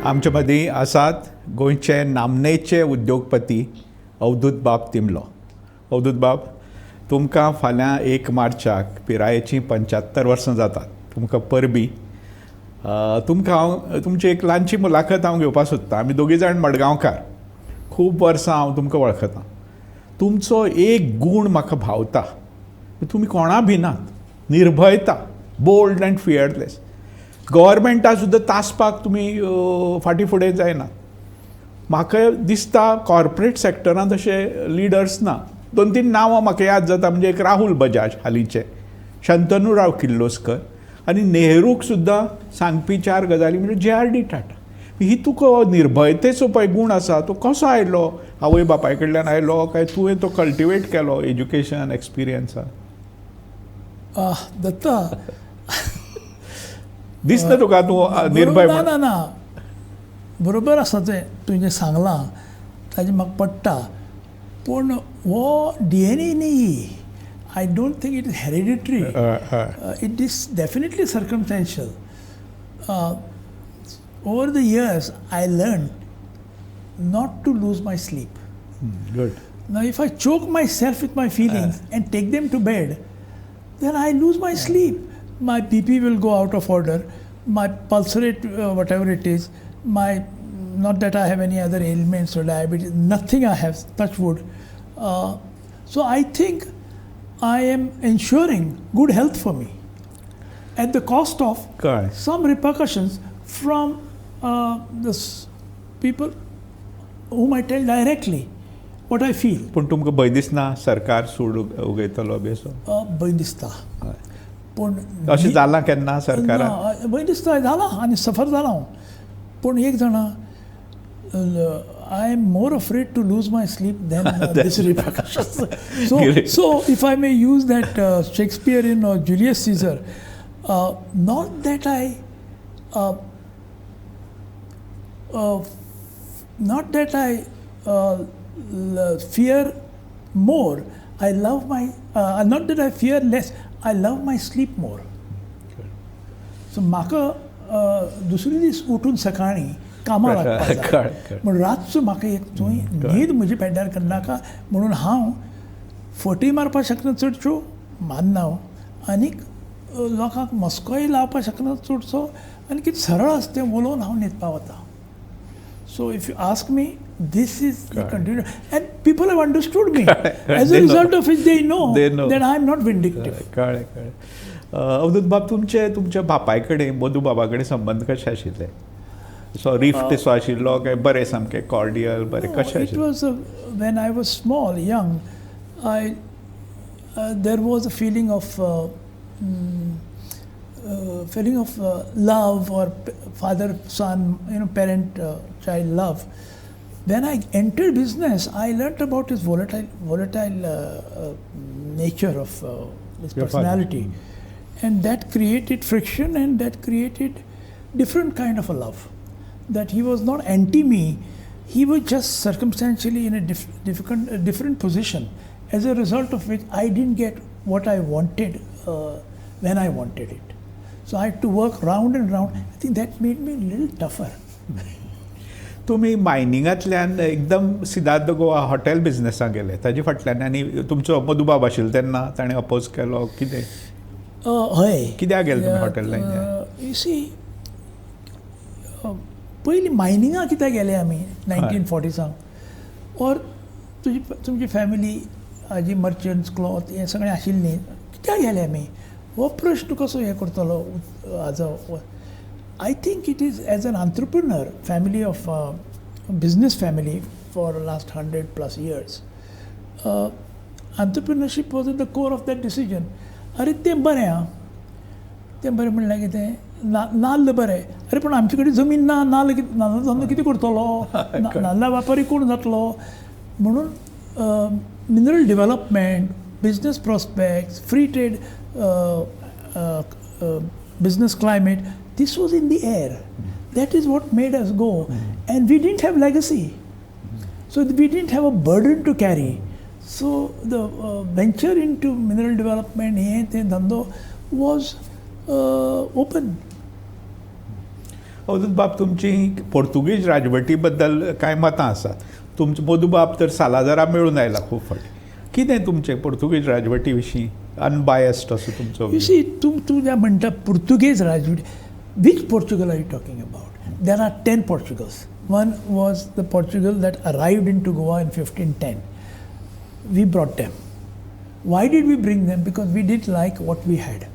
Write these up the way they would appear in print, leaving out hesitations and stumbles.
आमचे मदीं आसात गोंयचे नामनेचे उद्योगपती अवधूत तिंबलो. अवधूत बाब, तुमकां फाल्यां 1 मार्चाक पिरायेचीं 75 वर्सां जातात. तुमकां परबी. तुमकां हांव तुमची एक ल्हानशी मुलाखत हांव घेवपाक सोदतां. आमी दोगी जाण मडगांवकार. खूब वर्सां हांव तुमकां वळखतां. तुमचो एक गूण म्हाका भावता. तुमी कोणा भिनात, निर्भयता, बोल्ड अँड फियरलेस. गव्हर्मेंटा सुद्दां तासपाक तुमी फाटीं फुडें जायना. म्हाका दिसता कॉर्पोरेट सेक्टरांत अशे लिडर्स ना. 2-3 नांवां म्हाका याद जाता. म्हणजे एक राहुल बजाज हालींचे, शंतनुराव किर्लोस्कर आनी नेहरूक सुद्दां सांगपी 4 गजाली म्हणजे JRD टाटा. ही तुका निर्भयतेचो पळय गूण आसा तो कसो आयलो? आवय बापाय कडल्यान आयलो काय तुवें तो कल्टिवेट केलो एज्युकेशन एक्सपिरियन्सान? दत्ता, दिसता तुका तूं निर्भय? ना बरोबर आसा तें तुवें सांगलां ताजें म्हाका पडटा. पूण हो DNA न्ही. I don't think it is hereditary. It is definitely circumstantial. Over the years, I learned not to lose my sleep. Good. Now, if I choke myself with my feelings and take them to bed, then I lose my sleep. My BP will go out of order. My pulse rate, whatever it is, not that I have any other ailments or diabetes, nothing I have, touch wood. So I think I am ensuring good health for me at the cost of some repercussions from the people whom I tell directly what I feel. पूण तुमकां भंय दिसना सरकार सूड उगयतलो B असो? भंय दिसता. पूण अशें जालां केन्ना सरकाराक? भंय दिसता, जाला आनी सफर जाला हांव. पूण एक जाणा, I am more afraid to lose my sleep than this repercussions. So if I may use that Shakespearean or Julius Caesar, not that I fear more. I love my not that I fear less. I love my sleep more. So म्हाका दुसरे दीस उठून सकाळीं कामां लागपाक जाय. म्हण रातचो म्हाका एक थंय न्हीद म्हजे पेड्ड्यार करनाका म्हणून हांव फटी मारपाक शकना चडश्यो, मारना हांव, आनीक लोकांक मस्कोय लावपाक शकना चडसो, आनी कितें सरळ आसा तें उलोवन हांव न्हिदपाक वता. So if you ask me, this is the continuum, and people have understood me. As a result of it, they know that I am not vindictive. कळ्ळें. अवधूत बाब, तुमच्या बापाय कडेन, मधू बाबा कडेन संबंद कशे आशिल्ले? सो रिफ्ट सो आशिल्लो काय बरें सामकें कॉर्डियल बरें कशें आशिल्लें? It was when I was small, young, there was a feeling of love or father-son, parent-child love. When I entered business, I learnt about his volatile nature of his personality, and that created friction, and that created different kind of a love. That he was not anti-me, he was just circumstantially in a different position, as a result of which I didn't get what I wanted when I wanted it. So I had to work round and round. I think that made me a little tougher. तुमी मायनिंगांतल्यान एकदम Siddharth Goa hotel बिजनेसाक गेले, ताजे फाटल्यान आनी तुमचो मधू बाब आशिल्लो तेन्ना ताणें अपोज केलो कितें? हय. कित्याक गेले तुमी हॉटेल लायनीन? यू सी, पयलीं मायनिंगां कित्याक गेले आमी 1940सां? और तुमची फॅमिली हाजी मर्चंट्स, क्लॉथ हें सगळें आशिल्लीं, कित्याक गेले आमी? हो प्रश्न कसो हें करतलो हाजो? I think it is as an entrepreneur, family of business family for the last 100+ years. Entrepreneurship was at the core of that decision. अरे तें बरें म्हणल्यार कितें? नाल्ल बरें. अरे पूण आमचे कडेन जमीन ना, नाल्ल धंदो कितें करतलो? नाल्ला व्यापारी कोण जातलो? म्हणून mineral development, business prospects, free trade, business climate, this was in the air. That is what made us go. And we didn't have legacy. So we didn't have a burden to carry. So the venture into mineral development, dhando, was open. अवधूत बाब, तुमची पोर्तुगीज राजवटी बद्दल कांय मतां आसात. तुमचो मधुबाब तर सालाजारा मेळून आयला खूब फावटी. कितें तुमचें पोर्तुगीज राजवटी विशीं अनबायस्ड असो तुमचो? यू सी, तूं ज्या म्हणटा Portuguese राजवटी, which Portugal are you talking about? There are 10 Portugals. One was the Portugal that arrived into Goa in 1510. We brought them. Why did we bring them? Because we didn't like what we had.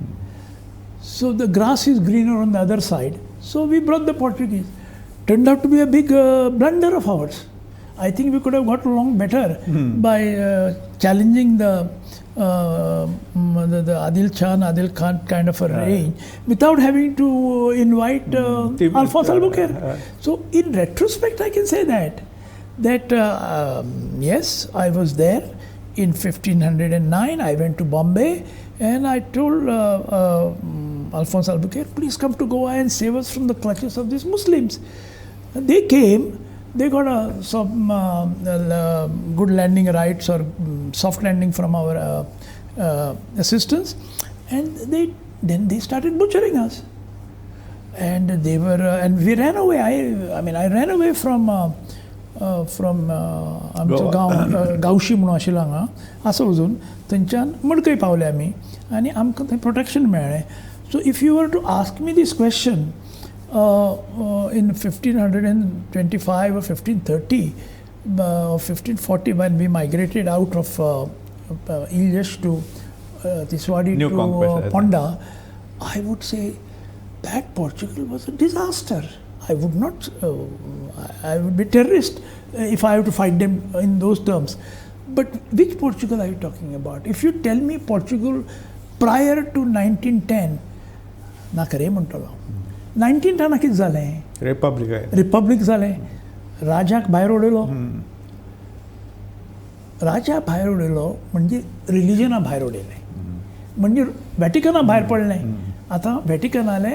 So the grass is greener on the other side. So we brought the Portuguese. Turned out to be a big blunder of ours. I think we could have got along better by challenging the Adil Khan kind of a reign without having to invite Alphonse Albuquerque. So in retrospect, I can say that yes, I was there in 1509. I went to Bombay and I told Alphonse Albuquerque, please come to Goa and save us from the clutches of these Muslims. They came. They got some good landing rights or soft landing from our assistance, and then they started butchering us, and they were and we ran away. I ran away from आमचो गांवशी म्हणून आशिल्लो हांगा असो वचून थंयच्यान मडकय पावले आमी आनी आमकां थंय प्रोटेक्शन मेळ्ळें. So if you were to ask me this question in 1525 or 1530 or 1540, when we migrated out of Ilyesh to Tiswadi to Ponda, I would say that Portugal was a disaster. I would not, I would be terrorist if I have to fight them in those terms. But which Portugal are you talking about? If you tell me Portugal prior to 1910, na kare म्हणटलो. 1910 कितें जालें? Republic जालें. राजाक भायर उडयलो. राजा भायर उडयलो म्हणजे रिलिजना भायर उडयलें, म्हणजे वॅटिकना भायर पडलें. आतां वॅटिकनाले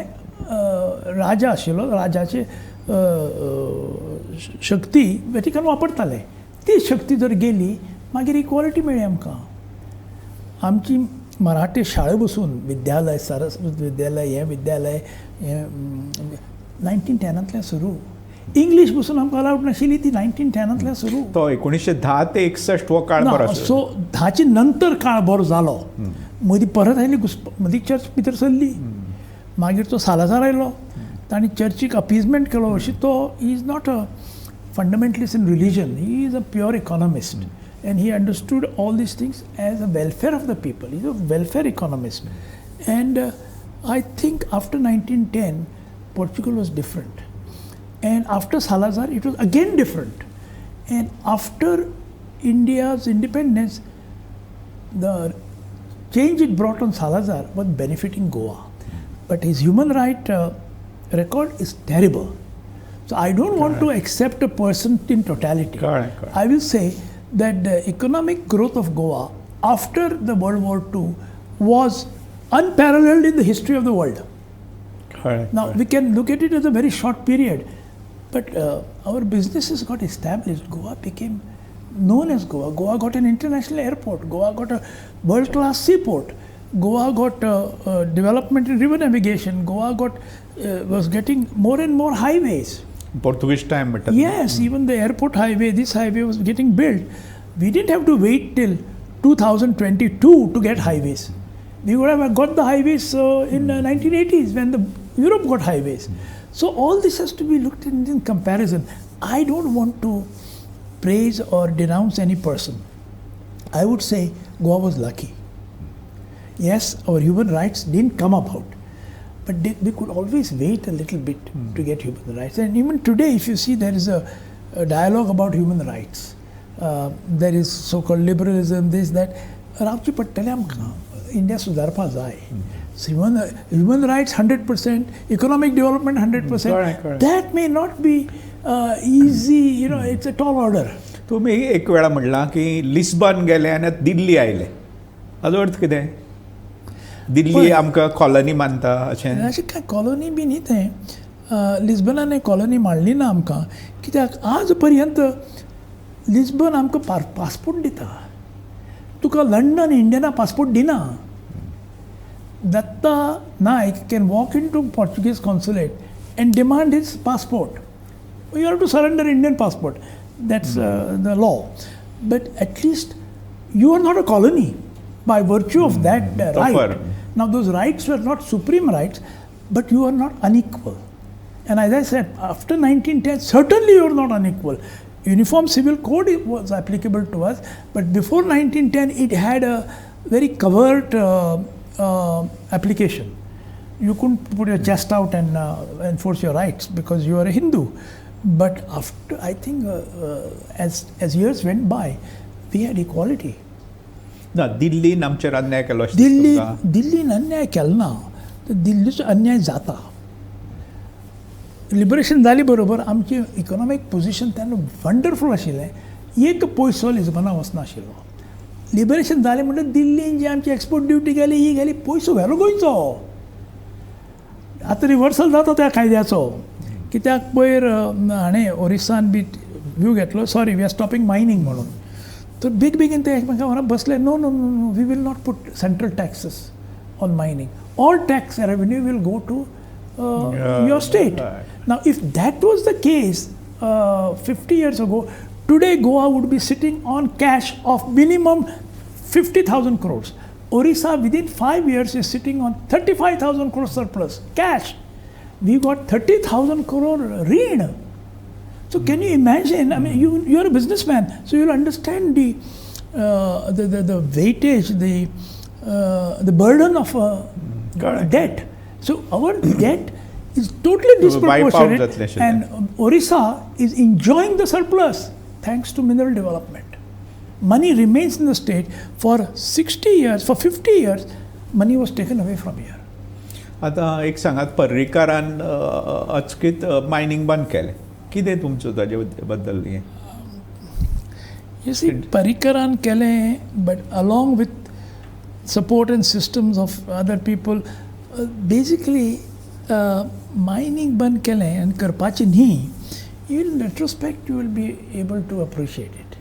राजा आशिल्लो, राजाचे शक्ती वॅटिकन वापरताले. ती शक्ती जर गेली मागीर इक्वॉलिटी मेळ्ळी आमकां. आमची मराठी शाळे बसून विद्यालय, सरस्वती विद्यालय, हें विद्यालय 1910तल्यान सुरू. इंग्लीश बसून आमकां अलावड नाशिल्ली, ती 1910तल्यान सुरू. तो 1910 ते 61 हो काळ बरो. सो 10चे नंतर काळ बरो जालो. मदीं परत आयली मदीं चर्च भितर सरली. मागीर तो सालाजार आयलो, तांणी चर्चीक अपीजमेंट केलो. अशी तो is not a fundamentalist in religion, he is a pure economist. And he understood all these things as a welfare of the people. He's a welfare economist. And I think after 1910, Portugal was different. And after Salazar, it was again different. And after India's independence, the change it brought on Salazar was benefiting Goa. But his human right record is terrible. So I don't want to accept a person in totality. Correct. I will say that the economic growth of Goa after the World War II was unparalleled in the history of the world. Now we can look at it as a very short period, but our businesses got established. Goa became known as Goa. Goa got an international airport. Goa got a world-class seaport. Goa got development in river navigation. Goa was getting more and more highways. Portuguese time. Yes, even the airport highway, this highway was getting built. We didn't have to wait till 2022 to get highways. We would have got the highways in 1980s when Europe got highways. So all this has to be looked in comparison. I don't want to praise or denounce any person. I would say Goa was lucky. Yes, our human rights didn't come about. But we could always wait a little bit to get human rights. And even today, if you see, there is a dialogue about human rights. There is so-called liberalism, this, that. रावची पडटलें आमकां. India सुदारपा जाय. Human rights 100%, economic development 100%. Correct. That may not be easy, it's a tall order. तुम्ही एक वेळा म्हणला की Lisbon गेले आनी दिल्ली आयले. हाचो अर्थ कितें? दिल्ली आमकां कॉलनी मानता अशें? अशें कांय कॉलनी बी न्ही तें. लिस्बनान कॉलनी मांडली ना आमकां, कित्याक आज पर्यंत लिस्बन आमकां पासपोर्ट दिता. तुका लंडन इंडियना पासपोर्ट दिना. Datta Naik can walk into Portuguese consulate and demand his passport. You have to surrender Indian passport. That's the law. But at least you are not a colony by virtue of that right. Now those rights were not supreme rights, but you are not unequal. And as I said, after 1910, certainly you are not unequal. Uniform Civil Code was applicable to us, but before 1910 it had a very covert application. You couldn't put your chest out and enforce your rights because you are a Hindu. But after, I think, as years went by, we had equality. ना दिल्लीन आमचेर अन्याय केलो दिल्लीन अन्याय केलो ना, तर दिल्लीचो अन्याय जाता. Liberation जाली बरोबर आमची इकॉनॉमिक पोजिशन तेन्ना वंडरफूल आशिल्लें. एक पयसो लिजबना वचनाशिल्लो. लिबरेशन जालें म्हणटच दिल्लीन जी आमची एक्सपोर्ट ड्युटी गेली ही गेली, पयसो व्हेलो गोंयचो. आतां रिवर्सल जाता त्या कायद्याचो. कित्याक पयर हाणें ओरिसान बी व्यू घेतलो, sorry we are stopping mining म्हणून. तर बेगीन ते एकमेका वांगडा बसले, no we will not put central taxes on mining. All tax revenue will go to your state. Now, if that was the case 50 years ago, today Goa would be sitting on cash of minimum 50,000 crores. Orissa within 5 years is sitting on 35,000 crores surplus cash. We got 30,000 crore read. So can you imagine? I mean, you're a businessman, so you'll understand the weightage, the burden of debt. So our debt is totally disproportionate, and Orissa is enjoying the surplus thanks to mineral development. Money remains in the state for 60 years, for 50 years, money was taken away from here. आता एक सांगात, पर्रीकारान अचकीत mining बंद केलें. कितें तुमचो ताजे बद्दल हें? You see, पर्रीकारान केलें, but along with support and systems of other people, basically mining बंद केलें आनी करपाचें न्ही. In retrospect, you will be able to appreciate it.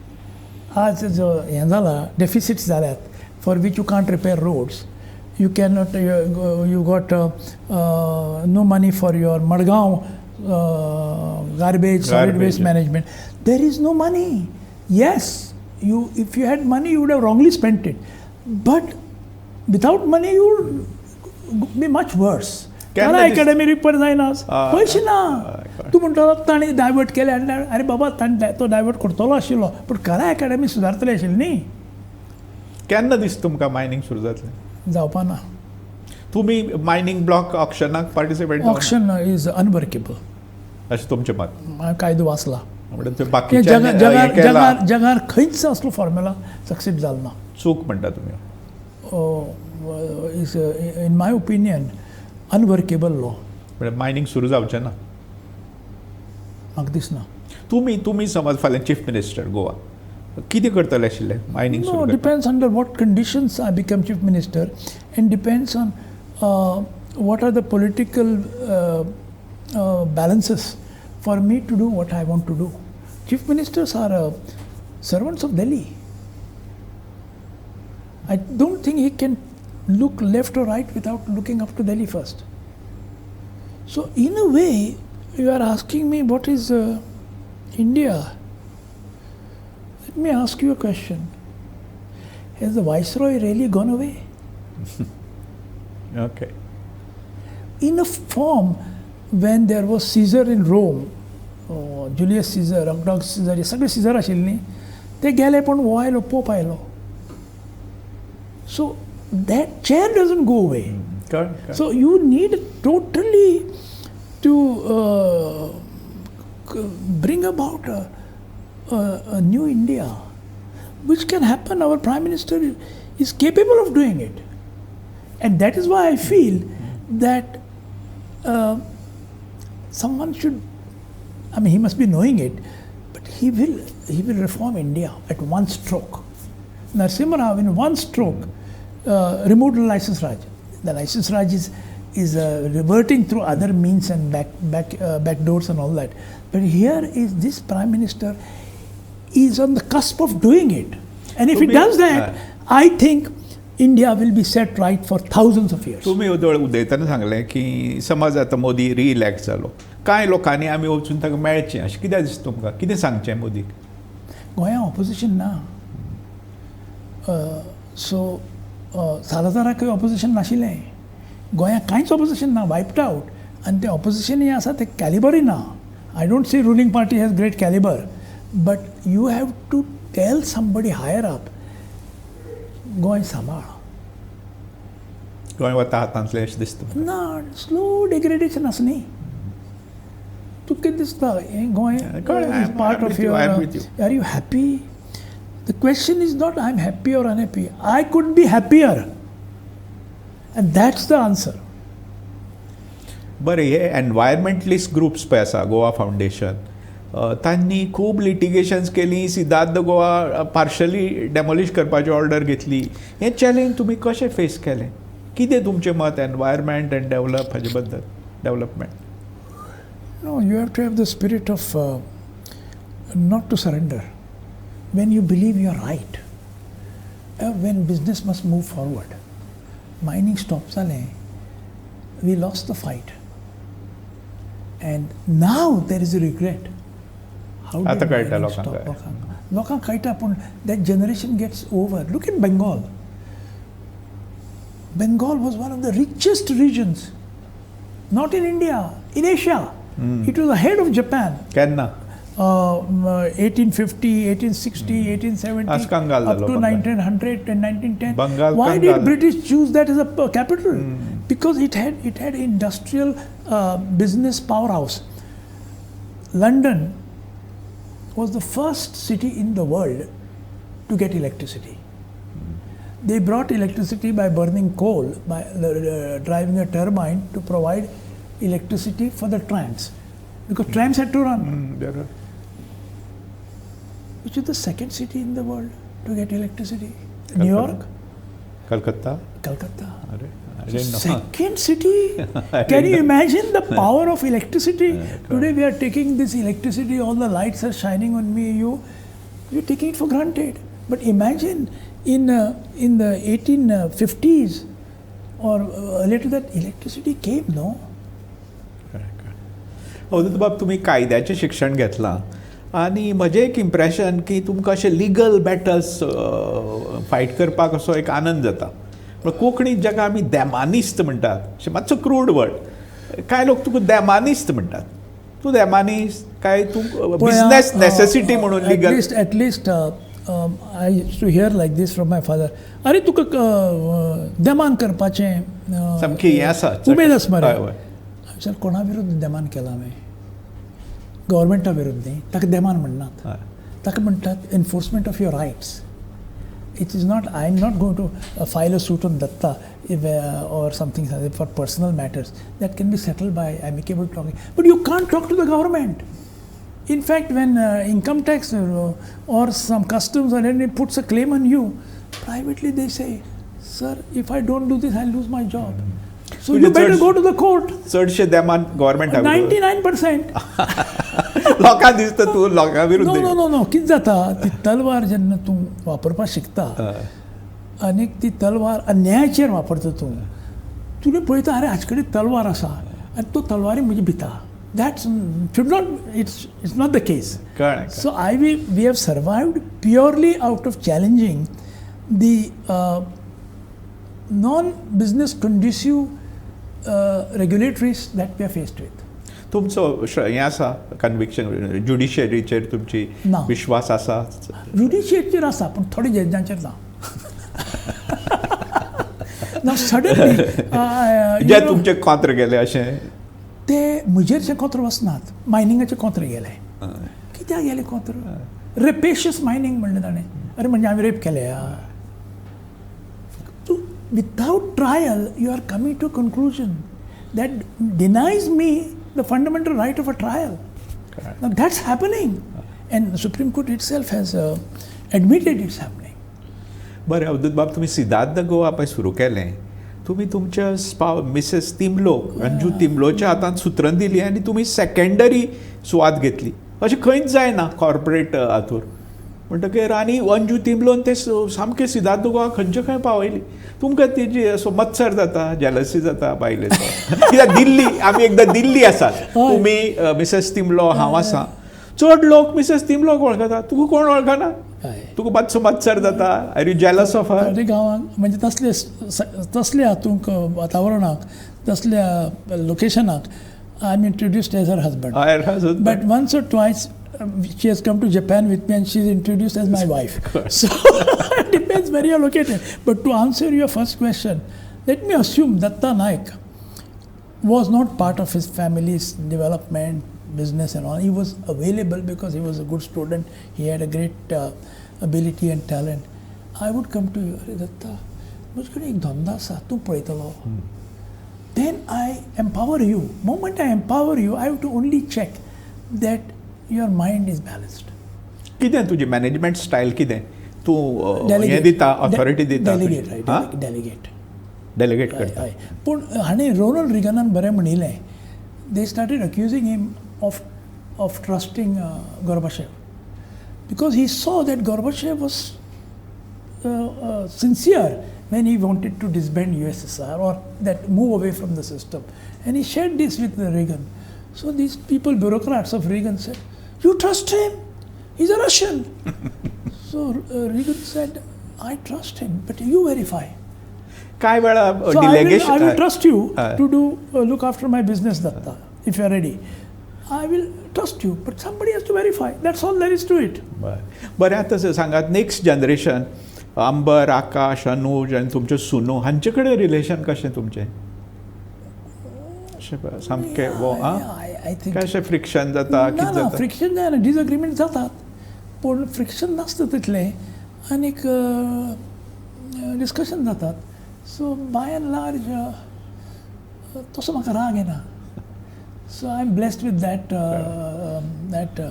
आज जो हें जाला, deficits जाल्यात, for which you can't repair roads. You cannot, you got no money for your Madgaon garbage, solid waste management. There is no money. Yes, if you had money, you would have wrongly spent it. But without money, you would be much worse. Kara academy repair जायनास, पैसे ना. तूं म्हणटलो ताणें divert केलें आनी अरे बाबा ताणें तो डायवर्ट करतलो आशिल्लो, पूण करा अकॅडमी सुदारतली आशिल्ली न्ही. केन्ना दिसता तुमकां मायनिंग सुरू जातलें? जावपाना. तुमी मायनिंग ब्लॉक ऑक्शनाक पार्टिसिपेट? ऑक्शन इज अनवर्केबल अशें तुमचें मत? कायदो वाचला. जगार जगार खंयच असलो फॉर्म्युला सक्सेस जालो ना. चूक म्हणटा तुमी? Is in my opinion unworkable law. Mining सुरू जावचें ना म्हाका दिसना. तुमी समज फाल्यां चीफ मिनिस्टर गोवा, कितें करतले आशिल्ले मायनिंग सुरू? No, depends under what conditions I become chief minister, and depends on what are the political balances for me to do what I want to do. Chief ministers are servants of Delhi. I don't think he can look left or right without looking up to Delhi first. So in a way, you are asking me what is India. Let me ask you a question. Has the Viceroy really gone away? Okay. In a form, when there was Caesar in Rome, Julius Caesar, Augustus Caesar, सगळे Caesar आशिल्लीं, ते गेले पण वो आयलो, pope आयलो. So that chair doesn't go away. Correct. So you need totally to bring about a new India, which can happen. Our Prime Minister is capable of doing it. And that is why I feel that someone should, I mean, he must be knowing it, but he will reform India at one stroke. Narasimha Rao in one stroke removed the license Raj. The license Raj is reverting through other means and back doors and all that. But here is this Prime Minister is on the cusp of doing it. And if he does that, I think India will be set right for thousands of years. तुम्ही उदयतना सांगलें की समज आतां मोदी रिइलॅक्ट जालो कांय लोकांनी आमी वचून ताका मेळचें अशें कित्याक दिसता तुमकां कितें सांगचें मोदीक गोंया ऑपोजिशन ना सो सालाजाराकय ऑपोजिशन नाशिल्लें गोंया कांयच ऑपोजिशन ना वायप्ड आवट आनी तें ऑपोजिशनूय आसा तें कॅलिबरूय ना I don't say ruling party has great calibre but you have to tell somebody higher up Goem सांबाळ गोंय वता हातांतलें अशें दिसता ना स्लो डिग्रेडेशन आसा न्ही तुका कितें दिसता हें Goa is part of your are you happy the question is not I am happy or unhappy I could be happier and that's the answer बरें हे एनवायरमेंटलिस्ट ग्रुप्स पळय आसा गोवा फावंडेशन तांणी खूब लिटिगेशन्स केलीं सिद्धार्थ गोवा पार्शली डेमोलिश करपाची ऑर्डर घेतली हें चॅलेंज तुमी कशें फेस केलें कितें तुमचें मत एनवायरमेंट एंड डेवलप हाजे बद्दल development No, you have to have the spirit of not to surrender. When you believe you are right, when business must move forward, mining stops, we lost the fight. And now there is a regret. How did mining stop? Lokank kaita, that generation gets over. Look at Bengal. Bengal was one of the richest regions, not in India, in Asia. It was ahead of Japan. केन्ना 1850, 1860, 1870, up to 1900 and 1910. Why did British choose that as a capital? Because it had industrial business powerhouse. London was the first city in the world to get electricity. They brought electricity by burning coal, by driving a turbine to provide electricity for the trams, because trams had to run. Which is the second city in the world to get electricity? New York? Calcutta. I didn't know. Second city. Can you imagine the power of electricity? Today we are taking this electricity, all the lights are shining on me, you're taking it for granted. But imagine in the 1850s or later that electricity came, no? अवधूत बाब तुमी कायद्याचें शिक्षण घेतलां आनी म्हजें एक impression की तुमकां अशें लिगल बॅटल्स फायट करपाक असो एक आनंद जाता पूण कोंकणींत जाका आमी देमानिस्त म्हणटात अशें मातसो क्रूड वर्ड कांय लोक तुका देमानिस्त म्हणटात तूं देमानिस्त काय तूं बिझनेस नेसेसिटी म्हणून legal at least I used to hear like this from my father अरे तुका देमान करपाचें सामकी हें आसा उमेद आसा मरे सर कोणा विरुद्ध देमान केला हांवें गव्हर्मेंटा विरुद्ध न्ही ताका देमान म्हणनात ताका म्हणटात enforcement of your rights it is not I am not going to file a suit on Datta or something for personal matters that can be settled by amicable talking, but you can't talk to the government. In fact, when income tax or some customs or anything puts a claim on you, privately they say, sir, if I don't do this I'll lose my job. So you better go to the court. चडशे देमान government 99%. लोकांक दिसता तूं लोकां विरुद्ध no कितें जाता ती तलवार जेन्ना तूं वापरपाक शिकता आनीक ती तलवार अन्यायाचेर वापरता तूं तुवें पळयता अरे हाजे कडेन तलवार आसा आनी तो तलवारी म्हजी भिता that's should not it's not the case so we have survived purely out of challenging the non-business conducive regulatories that we are faced with. तुमचो हें आसा कन्विक्शन ज्युडिशियरीचेर तुमची विश्वास आसा ज्युडिशियरीचेर आसा पूण थोडे जजांचेर ना ना सडनली जे तुमचे कोंत्र गेले अशें ते म्हजेरचे कोंत्र वचनात मायनिंगाचे कोंत्र गेले कित्याक गेले कोंत्र रेपेशियस मायनिंग म्हणलें ताणें अरे म्हणजे हांवें रेप केले without trial you are coming to a conclusion that denies me the fundamental right of a trial. Now that's happening and the Supreme Court itself has admitted it's happening. बरें अवधूत बाब तुमी सिद्धार्थ गोवा पळय सुरू केलें तुमी तुमच्या मिसेस तिंबलो अंजू तिंबलोच्या हातांत सुत्रण दिली आनी तुमी सेकंडरी सुवात घेतली अशें खंयच जायना कॉर्पोरेट हातूर म्हणटकीर आनी अंजू तिंबलोन ते सामकें सिद्धार्थ तुका खंयचे खंय पावयली. तुमकां तेजी असो मत्सर जाता, जेलसी जाता बायलेचो. कित्याक दिल्ली, आमी एकदां दिल्ली आसात, तुमी मिसेस तिंबलो, हांव आसा. चड लोक मिसेस तिंबलोक वळखता, तुका कोण वळखना. तुका मातसो मत्सर जाता. Are you jealous of her? गांवांक म्हणजे तसल्या हातूंक वातावरणाक, तसल्या लोकेशनाक I am introduced as her husband. But once or twice she has come to Japan with me and she is introduced as my wife. So it depends where you are located. But to answer your first question, let me assume Datta Naik was not part of his family's development, business and all. He was available because he was a good student. He had a great ability and talent. I would come to you, Are Datta, mujhkade ek dhanda sa, tu paytalo. Then I empower you. Moment I empower you, I have to only check that your mind is balanced. कितें तुजी management style कितें? तूं हें दिता, authority दिता? Delegate करता. पूण हाणें रोनाल्ड रिगनान बरें म्हणिल्लें, they started accusing him of trusting Gorbachev, because he saw that Gorbachev was sincere when he wanted to disband USSR or that move away from the system. And he shared this with Reagan. So these people, bureaucrats of Reagan said, you trust him? He's a Russian. So Reagan said, I trust him, but you verify. काय वेळा So delegation I will trust you to do look after my business, Datta, if you are ready. I will trust you, but somebody has to verify. That's all there is to it. बरें आतां सांगात, next generation, अंबर, आकाश, अनुज आनी तुमचे सुनू, हांचे कडेन relation कशें तुमचें? सामकें काय अशें फ्रिक्शन जाता? कितें जाता? फ्रिक्शन जायना, डिसएग्रीमेंट जातात, पूण फ्रिक्शन नासता तितलें, आनीक डिस्कशन जातात. सो बाय एंड लार्ज तसो म्हाका राग येना. So I am blessed with that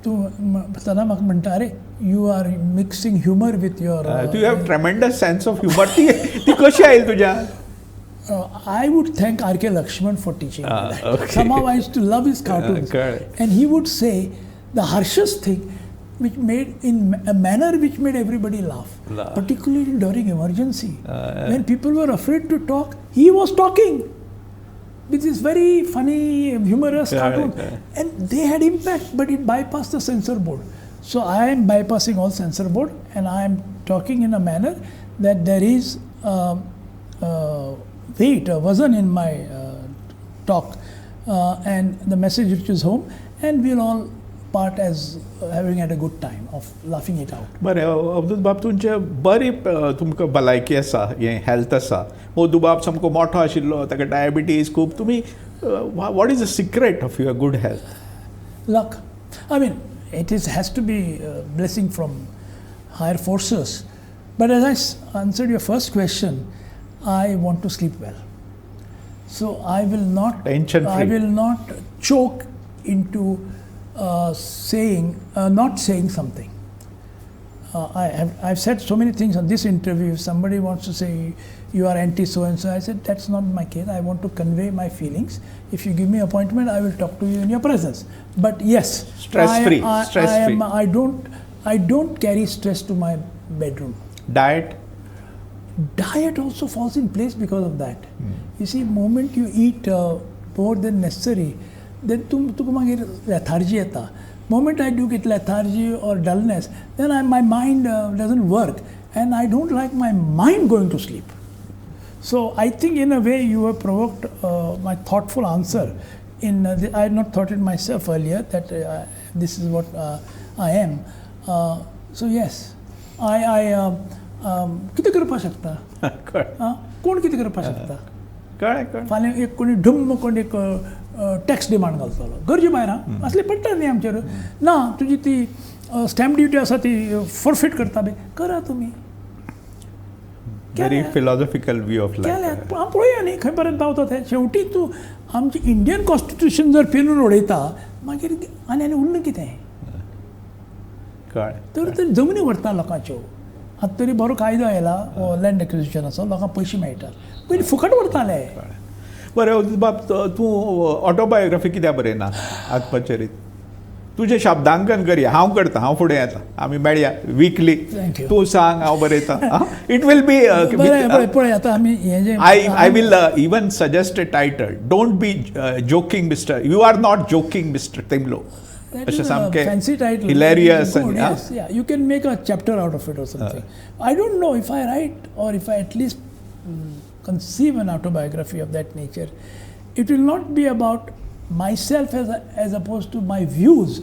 तूं सदां म्हाका म्हणटा, अरे you are mixing humour with your. You have tremendous sense of humour. ती कशी आयली तुज्या? I would thank R.K. Lakshman for teaching me that. Okay. Somehow I used to love his cartoons. And he would say the harshest thing, which made in a manner which made everybody laugh. Particularly during emergency. When people were afraid to talk, he was talking with this very funny, humorous cartoon. And they had impact, but it bypassed the censor board. So I am bypassing all censor board and I am talking in a manner that there is weight, wasn't in my talk, and the message reaches home, and we'll all part as having had a good time of laughing it out. बरें, अवधूत बाब, तुमचे बरी तुमकां भलायकी आसा, हें health आसा. मधू बाब सामको मोठो आशिल्लो, ताका डायबिटीज खूब. तुमी what is the secret of your good health? Luck. I mean, it has to be a blessing from higher forces. But as I answered your first question, I want to sleep well. So I will not choke into not saying something. I've said so many things on this interview. If somebody wants to say you are anti so and so, I said that's not my case. I want to convey my feelings. If you give me appointment, I will talk to you in your presence. But yes, stress free. I don't carry stress to my bedroom. Diet also falls in place because of that. You see, moment you eat more than necessary, then तुका मागीर lethargy येता. Moment I do get lethargy or dullness, then my mind doesn't work, and I don't like my mind going to sleep. So I think in a way you have provoked my thoughtful answer. I had not thought it myself earlier that this is what I am. So yes, I कितें करपाक शकता? कोण कितें करपाक शकता? फाल्यां एक कोणी ढुम्म कोण एक टॅक्स डिमांड घालतलो, गरजे भायर असले पडटा न्ही आमचेर. ना, तुजी ती स्टॅम्प ड्युटी आसा ती फॉरफीट करता बे, करा तुमी. Very philosophical view of life. पळोवया न्ही खंय पर्यंत पावता तें. शेवटी तूं आमचें इंडियन कॉन्स्टिट्यूशन जर फिरून उडयता, मागीर आनी उरलें कितें? तर जमनी व्हरता लोकांच्यो. आतां तरी बरो कायदो आयला लँड एक्विजिशनाचो, लोकांक पयशे मेळटात. पयलीं फुकट व्हरताले. बरें, बाब, तूं ऑटोबायोग्राफी कित्याक बरयना? आत्मचरित तुजें शब्दांकन करया, हांव करता, हांव फुडें येता, आमी मेळया वीकली. Thank you. तूं सांग, हांव बरयतां. इट वील बी पळय आतां आमी हें जें I will even suggest a title. Don't be joking, Mr. You are not joking, Mr. Timblo. That अशें is a सामकें fancy title. hilarious Good, and yes, yeah. You can make a chapter out of it or something. I don't know if I write or if I at least conceive an autobiography of that nature. It will not be about myself as opposed to my views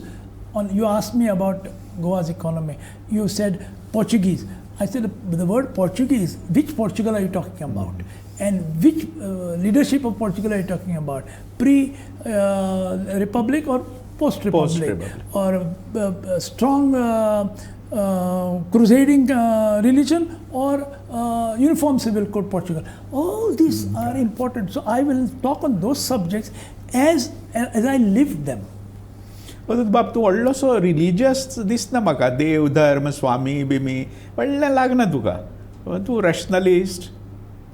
on. You asked me about Goa's economy. You said Portuguese. I said the word Portuguese. Which Portugal are you talking about? And which leadership of Portugal are you talking about? Pre-Republic or post-Republic? Or strong crusading religion or uniform civil code Portugal? All these are important. So I will talk on those subjects as I lived them. बाब तूं व्हडलोसो religious दिसना म्हाका. देव धर्म स्वामी बिमी व्हडलें लागना तुका. तूं रॅशनलिस्ट,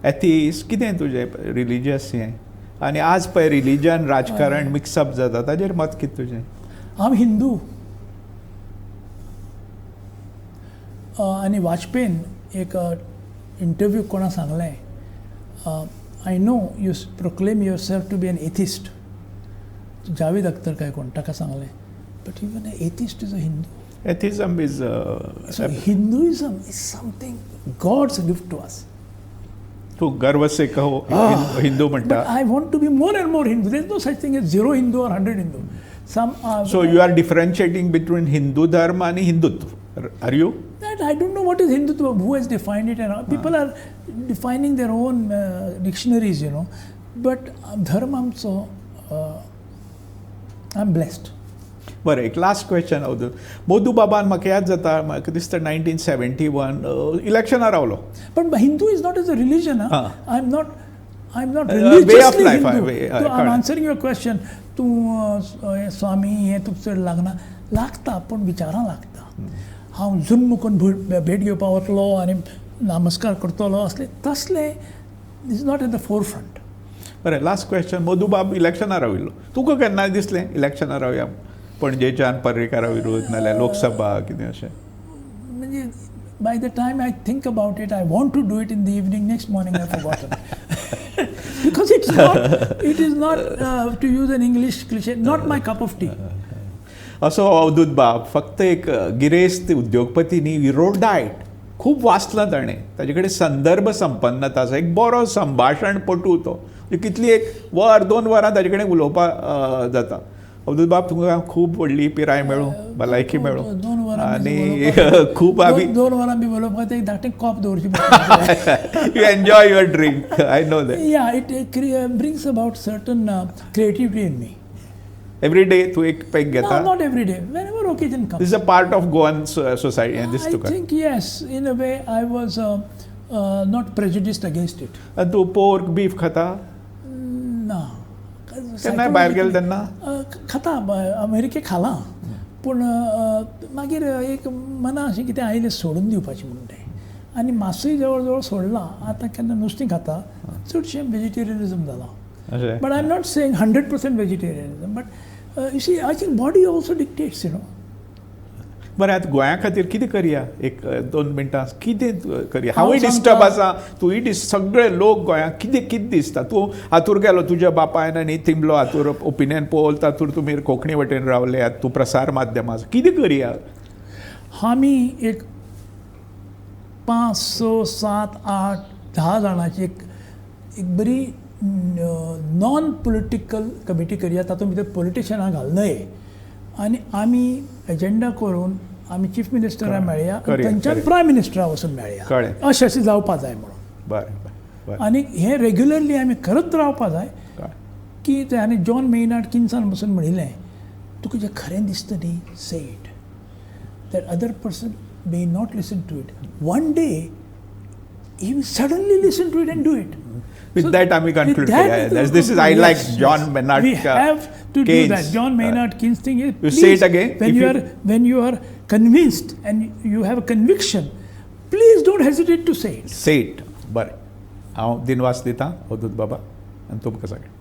एथिस्ट, कितें तुजें रिलिजियस हें? आनी आज पळय रिलिजन राजकारण मिक्सअप जाता, ताजेर मत कितें तुजें? हांव हिंदू. आनी वाजपेयीन एक इंटरव्यू कोणा सांगलें, I know you proclaim yourself to be an atheist. Javed Akhtar काय कोण ताका सांगलें, but even atheist is a Hindu. Atheism is So Hinduism is something God's gift to us. तूं गर्व से कहो हिंदू म्हणटा. But I want to be more and more Hindu. There is no such thing as 0 Hindu or 100 Hindu. Some are. So you are differentiating between Hindu dharma and Hindutva. Are you? That I don't know what is Hindutva. Who has defined it? And people are defining their own dictionaries, you know. But dharma, so I'm blessed. बरें, एक last question अवधूत. मोदू बाबान म्हाका याद जाता, म्हाका दिसता 1971 इलेक्शनार रावलो. But Hindu is not as a religion. I'm not way of religiously life, Hindu. So I'm answering your question. तूं स्वामी हें तुका चड लागना. लागता, पूण विचारां लागता. हांव जुम्म करून भेट घेवपाक वतलो आनी नमस्कार करतलो असले तसले is not at the four front. बरें, लास्ट क्वेश्चन. मोदू बाब इलेक्शनार राविल्लो. तुका केन्ना दिसलें इलेक्शनार रावया पणजेच्यान पर्रेकारा विरोध नाल्यार लोकसभा कितें अशें? म्हणजे by the time I think about it, I want to do it in the evening. Next morning I forgotten. Because it is not to use an English cliche, not my cup of tea. असो अवधूत बाब फक्त एक गिरेस्त उद्योगपती न्ही, विरोधायट. खूब वाचलां ताणें, ताजे कडेन संदर्भ संपन्नता आसा, एक बरो संभाशणपटू तो. कितली एक वर 2 वरां ताजे कडेन उलोवपाक जाता. अवधूत बाब, तुमकां खूब व्हडली पिराय मेळूं, भलायकी मेळूं आनी खूब आमी 2 वरां बी उलोवपाक एक धाकटें कॉप दवरची पडटा. You enjoy your drink, I know that. या, it brings about certain creativity in me. Every day तूं एक पेग घेता? No, not every day. Whenever occasion comes. This is a part of Goan society and this I think yes, in a way I was not prejudiced against it. आणि तूं pork beef खाता? ना. केन्नाय भायर गेलो तेन्ना? खाता, अमेरिकेक खालां, पूण मागीर एक मना अशें कितें आयलें सोडून दिवपाचें म्हणून तें. आनी मात्सूय जवळ जवळ सोडलां. आतां केन्ना नुस्तें खाता, चडशें वेजिटेरियनिजम जालां. But I am not saying 100% vegetarianism, but you see I think body also dictates, you know. बरें, आतां गोंया खातीर कितें करया? एक 2 मिनटां कितें करया? हांवूय डिस्टर्ब आसा, तूंय सगळे लोक गोंयांत कितें दिसता? तूं हातूर गेलो, तुज्या बापायन आनी तिंबलो हातूर ओपिनियन पोल, तातूर तुमी कोंकणी वटेन रावले, तूं प्रसार माध्यम आसा, कितें करया? आमी एक 5, 6, 7, 8, 10 जाणांची एक बरी नॉन पॉलिटिकल कमिटी करया. तातूंत भितर पॉलिटिशियनां घालनय आनी आमी एजेंडा करून आमी चीफ मिनिस्टराक मेळया, थंयच्यान प्रायम मिनिस्टरा वचून मेळया. अशें जावपा जाय म्हणून. बरें. आनी हें रेग्युलरली आमी करत रावपा जाय. की ताणें जॉन मेयनार्ड किन्सान बसून म्हणिल्लें, तुका जें खरें दिसता न्ही, say it. That other person may not listen to it. One day he will suddenly listen to it and do it. With that, I conclude. This is, I like John Maynard Keynes. We have to do that. John Maynard Keynes thing is. You say it again. When you are convinced and you have a conviction, please don't hesitate to say it. Say it. बरें, हांव दिनवास दितां अवधूत बाबा आनी तुमकां सगळें.